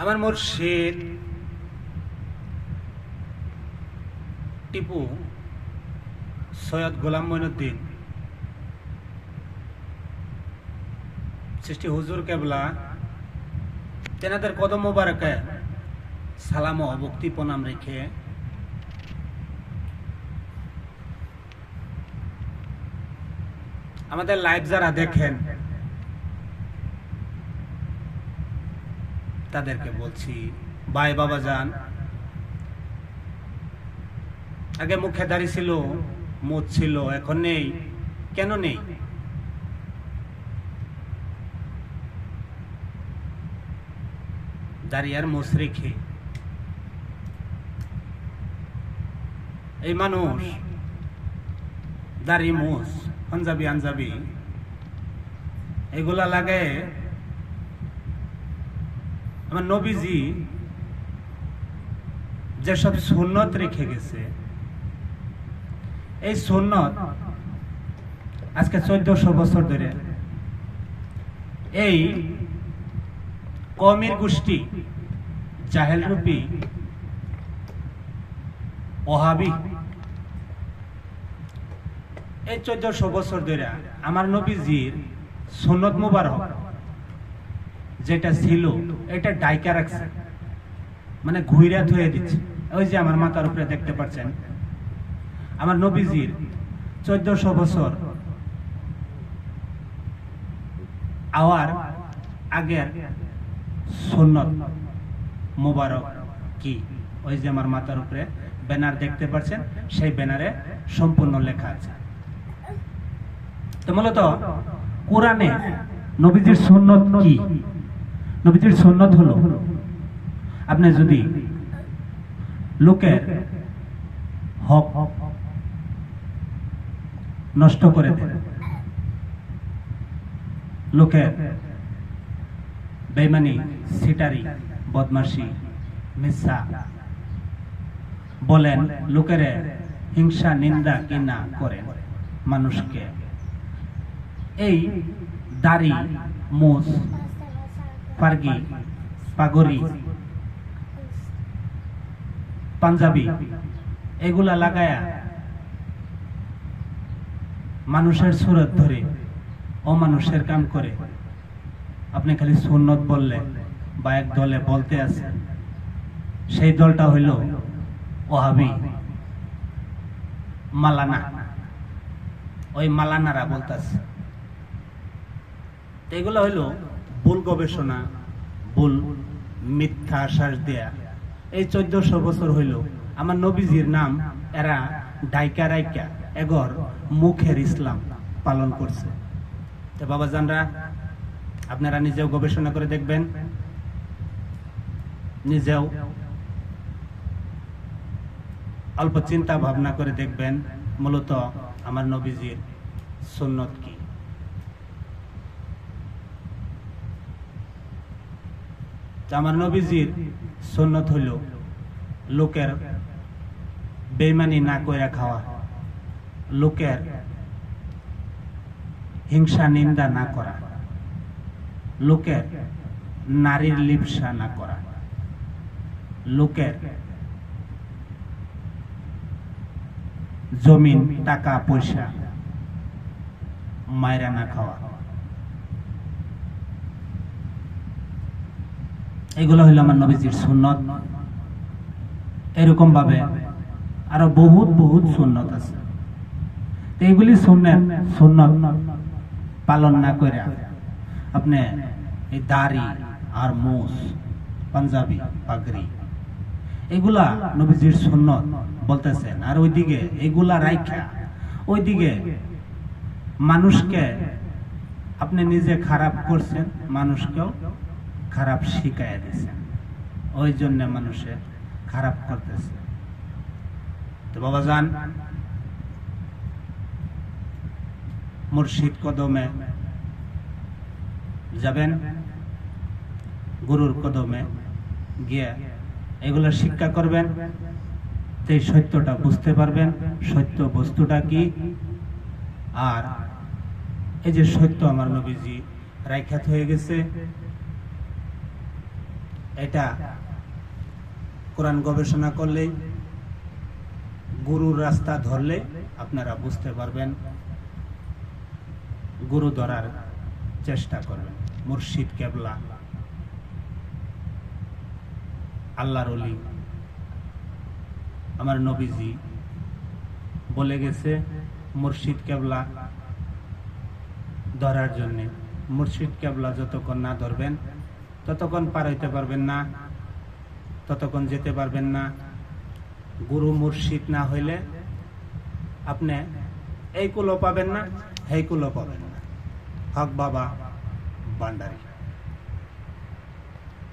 আমার মুর্শিদ টিপু সৈয়দ গোলাম মঈনুদ্দিন সৃষ্টি হুজুর কেবলা তেনাদের কদম মোবারকে সালাম ও ভক্তি প্রণাম রেখে আমাদের লাইভ যারা দেখেন তাদেরকে বলছি, ভাই বাবা যান, আগে মুখে দাড়ি ছিল, মুখ ছিল, এখন নেই। কেন নেই? দাড়ি আর মুছ রেখে এই মানুষ দাড়ি মুছ পাঞ্জাবি আঞ্জাবি এগুলা লাগে। আমার নবীজি যেসব সুন্নত রেখে গেছে, এই সুন্নত আজকে 1400 বছর ধরে এই কওমের গোষ্ঠী জাহেল রূপী ওহাবি এই 1400 বছর ধরে আমার নবীজির সুন্নত মুবারক যেটা ছিল এটা ডাইকা রাখছে, মানে ঘুইরা ধুয়ে দিচ্ছে। ওই যে আমার মাথার উপরে দেখতে পাচ্ছেন, আমার নবীজির 1400 বছর আওয়ার আগের সুন্নত মুবারক কি, ওই যে আমার মাথার উপরে ব্যানার দেখতে পাচ্ছেন, সেই ব্যানারে সম্পূর্ণ লেখা আছে। তো মূলত কোরআনে নবীজির সুন্নত কি? নবীজির সুন্নত হলো, আপনি যদি লোকের হক নষ্ট করে দেন, লোকের বেঈমানি, সিটারি, বদমাশি, মিথ্যা বলেন, লোকের হিংসা নিন্দা ঘৃণা করেন মানুষকে, এই দাড়ি মুছ পাগড়ি পাগড়ি পাঞ্জাবি এগুলা লাগায়া মানুষের সুরত ধরে অমানুষের কাম করে আপনি খালি সুন্নত বললে বা এক দলে বলতে আছেন, সেই দলটা হইল ওহাবি মালানা। ওই মালানারা বলতেছে, এগুলো হইল ভুল গবেষণা, ভুল মিথ্যা আশ্বাস দেয়া। এই 1400 বছর হইল আমার নবীজির নাম এরা ডাইকা রাইকা এগর মুখের ইসলাম পালন করছে। তো বাবা জানরা, আপনারা নিজেও গবেষণা করে দেখবেন, নিজেও অল্প চিন্তা ভাবনা করে দেখবেন মূলত আমার নবীজির সুন্নত কি। আমার নবীজির সুন্নত হইল লোকের বেঈমানি না কইরা খাওয়া, লোকের হিংসা নিন্দা না করা, লোকের নারীর লিপ্সা না করা, লোকের জমিন টাকা পয়সা মাইরা না খাওয়া। এগুলো হইল আমার নবীজির সুন্নত। এরকম ভাবে আরো বহুত বহুত সুন্নত আছে। এইগুলি সুন্নত পালন না করে আপনি এই দাড়ি আর মুছ পাঞ্জাবি পাগড়ি এগুলা নবীজির সুন্নত বলতেছেন, আর ওইদিকে এগুলা রাইখা ওইদিকে মানুষকে আপনি নিজে খারাপ করছেন, মানুষকেও খারাপ শিখাইয়া দিয়েছেন, ওই জন্য মানুষে খারাপ করতেছে। তো বাবা যান, মুর্শিদ কদমে যাবেন, গুরুর কদমে গিয়ে এগুলো শিক্ষা করবেন, এই সত্যটা বুঝতে পারবেন, সত্য বস্তুটা কি। আর এই যে সত্য আমার নবীজি রাইখাত হয়ে গেছে, এটা কোরআন গবেষণা করলেই, গুরুর রাস্তা ধরলে আপনারা বুঝতে পারবেন, গুরু ধরার চেষ্টা করবেন। মুর্শিদ কেবলা, আল্লাহর ওলি, আমার নবীজি বলে গেছে মুর্শিদ কেবলা ধরার জন্য। মুর্শিদ কেবলা যতক্ষণ না ধরবেন ততক্ষণ পার হইতে পারবেন না, ততক্ষণ যেতে পারবেন না। গুরু মুর্শিদ না হইলে আপনি এই কুলো পাবেন না, এই কুলো পাবেন না। হক বাবা ভান্ডারী।